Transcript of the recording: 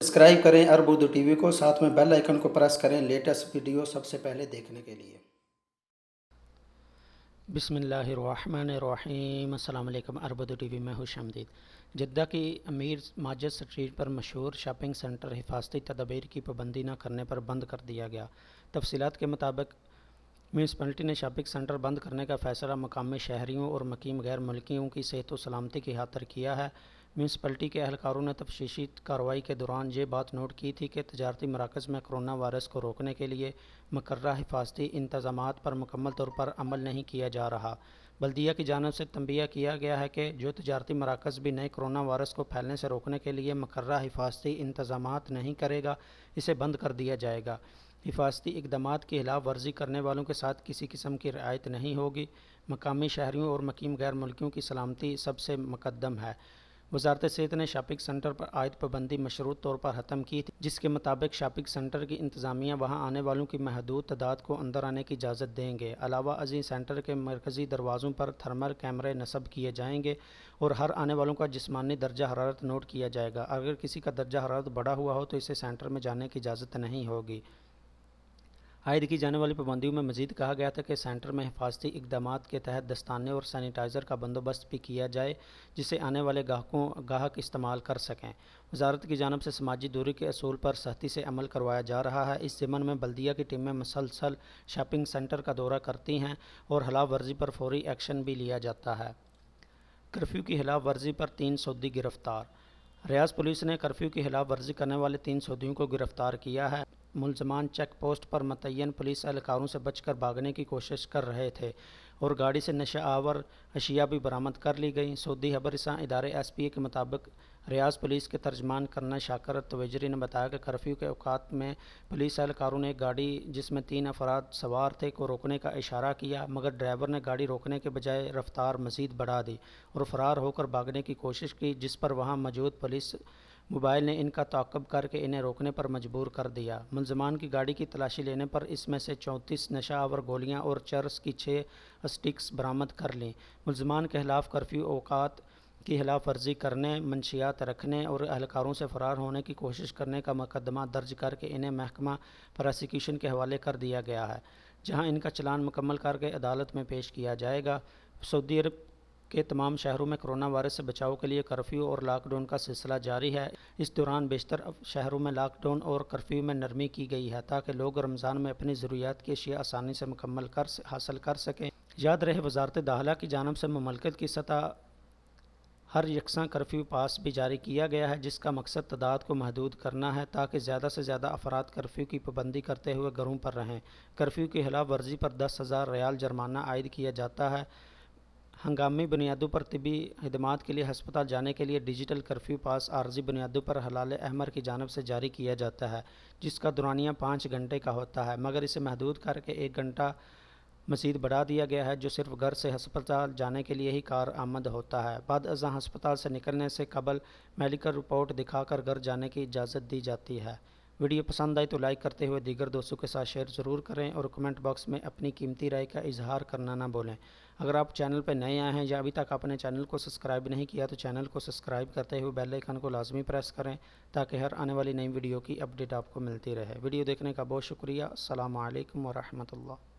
Subscribe करें अरब Urdu TV को, साथ में बेल आइकन को प्रेस करें लेटेस्ट वीडियो सबसे पहले देखने के लिए। बिस्मिल्लाहिर्रहमानिर्रहीम। अस्सलाम वालेकुम। अरब उर्दू टीवी में खुशामदीद। जद्दा की अमीर माजिद स्ट्रीट पर मशहूर शॉपिंग सेंटर हिफाजती तदाबीर की पाबंदी न करने पर बंद कर दिया गया। तफसीलात के मुताबिक म्यूनसिपलिटी ने शॉपिंग सेंटर बंद करने का फ़ैसला मकामी शहरियों और मुकीम गैर मुल्कियों की सेहत व सलामती की खातिर किया है। म्यूनसिपलिटी के अहलकारों ने तफ्तीशी कार्रवाई के दौरान ये बात नोट की थी कि तजारती मराकज़ में कोरोना वायरस को रोकने के लिए मुकर्ररा हिफाजती इंतज़ामात पर मुकम्मल तौर पर अमल नहीं किया जा रहा। बल्दिया की जानिब से तंबिया किया गया है कि जो तजारती मराकज़ भी नए कोरोना वायरस को फैलने से रोकने के लिए मुकर्ररा हिफाजती इंतज़ामात नहीं करेगा, इसे बंद कर दिया जाएगा। हिफाजती इक़दामात की खिलाफ वर्जी करने वालों के साथ किसी किस्म की रियायत नहीं होगी। मकामी शहरियों और मुकीम गैर मुल्कियों की सलामती सबसे मुक़द्दम है। वज़ारत सेहत ने शॉपिंग सेंटर पर आयद पाबंदी मशरूत तौर पर ख़त्म की थी, जिसके मुताबिक शॉपिंग सेंटर की इंतज़ामिया वहां आने वालों की महदूद तादाद को अंदर आने की इजाज़त देंगे। अलावा अजी सेंटर के मरकज़ी दरवाज़ों पर थर्मल कैमरे नस्ब किए जाएंगे और हर आने वालों का जिस्मानी दर्जा हरारत नोट किया जाएगा। अगर किसी का दर्जा हरारत बढ़ा हुआ हो तो इसे सेंटर में जाने की इजाज़त नहीं होगी। आयद की जाने वाली पाबंदियों में मज़ीद कहा गया था कि सेंटर में हिफाजती इक़दामात के तहत दस्ताने और सैनिटाइज़र का बंदोबस्त भी किया जाए, जिसे आने वाले गाहक इस्तेमाल कर सकें। वजारत की जानिब से समाजी दूरी के असूल पर सख्ती से अमल करवाया जा रहा है। इस ज़मन में बल्दिया की टीमें मुसलसल शॉपिंग सेंटर का दौरा करती हैं और खिलाफ वर्जी पर फौरी एक्शन भी लिया जाता है। कर्फ्यू की खिलाफ वर्जी पर 3 सऊदी गिरफ्तार। रियाज पुलिस ने कर्फ्यू की खिलाफ वर्जी करने वाले 3 सऊदियों को गिरफ्तार किया है। मुलजमान चेक पोस्ट पर मुतय्यन पुलिस एहलकारों से बचकर भागने की कोशिश कर रहे थे और गाड़ी से नशा आवर अशिया भी बरामद कर ली गई। सऊदी खबरसां इदारे SPA के मुताबिक रियाज पुलिस के तर्जमान कर्नल शाकर तवेजरी ने बताया कि कर्फ्यू के औकात में पुलिस एहलकारों ने एक गाड़ी जिसमें 3 अफराद सवार थे को रोकने का इशारा किया, मगर ड्राइवर ने गाड़ी रोकने के बजाय रफ्तार मज़ीद बढ़ा दी और फ़रार होकर भागने की कोशिश की, जिस पर वहाँ मौजूद पुलिस मोबाइल ने इनका ताक़ुब करके इन्हें रोकने पर मजबूर कर दिया। मुलजमान की गाड़ी की तलाशी लेने पर इसमें से 34 नशा आवर गोलियाँ और चरस की 6 स्टिक्स बरामद कर लीं। मुलजमान के खिलाफ कर्फ्यू औकात की खिलाफ वर्जी करने, मंशियात रखने और एहलकारों से फ़रार होने की कोशिश करने का मुकदमा दर्ज करके इन्हें महकमा प्रोसिक्यूशन के हवाले कर दिया गया है, जहाँ इनका चलान मुकम्मल करके अदालत में पेश किया जाएगा। सऊदी अरब के तमाम शहरों में कोरोना वायरस से बचाव के लिए कर्फ्यू और लॉकडाउन का सिलसिला जारी है। इस दौरान बेशतर शहरों में लॉकडाउन और कर्फ्यू में नरमी की गई है ताकि लोग रमज़ान में अपनी ज़रूरियात की अशिया आसानी से हासिल कर सकें। याद रहे, वज़ारत दाखिला की जानिब से मुमलकत की सतह हर यकसा कर्फ्यू पास भी जारी किया गया है, जिसका मकसद तादाद को महदूद करना है ताकि ज़्यादा से ज़्यादा अफराद कर्फ्यू की पाबंदी करते हुए घरों पर रहें। कर्फ्यू की खिलाफ वर्जी पर 10,000 रियाल जुर्माना आयद किया जाता है। हंगामी बुनियादों पर तिबी खदमात के लिए हस्पताल जाने के लिए डिजिटल कर्फ्यू पास आर्जी बुनियादों पर हलाल अहमर की जानिब से जारी किया जाता है, जिसका दौरानिया 5 घंटे का होता है, मगर इसे महदूद करके 1 घंटा मज़ीद बढ़ा दिया गया है, जो सिर्फ घर से हस्पताल जाने के लिए ही कार आमद होता है। बाद अज़ां हस्पताल से निकलने से कबल मेडिकल रिपोर्ट दिखाकर घर जाने की इजाज़त दी जाती है। वीडियो पसंद आई तो लाइक करते हुए दीगर दोस्तों के साथ शेयर ज़रूर करें और कमेंट बॉक्स में अपनी कीमती राय का इजहार करना ना भूलें। अगर आप चैनल पर नए आए हैं या अभी तक आपने चैनल को सब्सक्राइब नहीं किया तो चैनल को सब्सक्राइब करते हुए बेल आइकन को लाजमी प्रेस करें ताकि हर आने वाली नई वीडियो की अपडेट आपको मिलती रहे। वीडियो देखने का बहुत शुक्रिया। अस्सलामु अलैकुम व रहमतुल्लाह।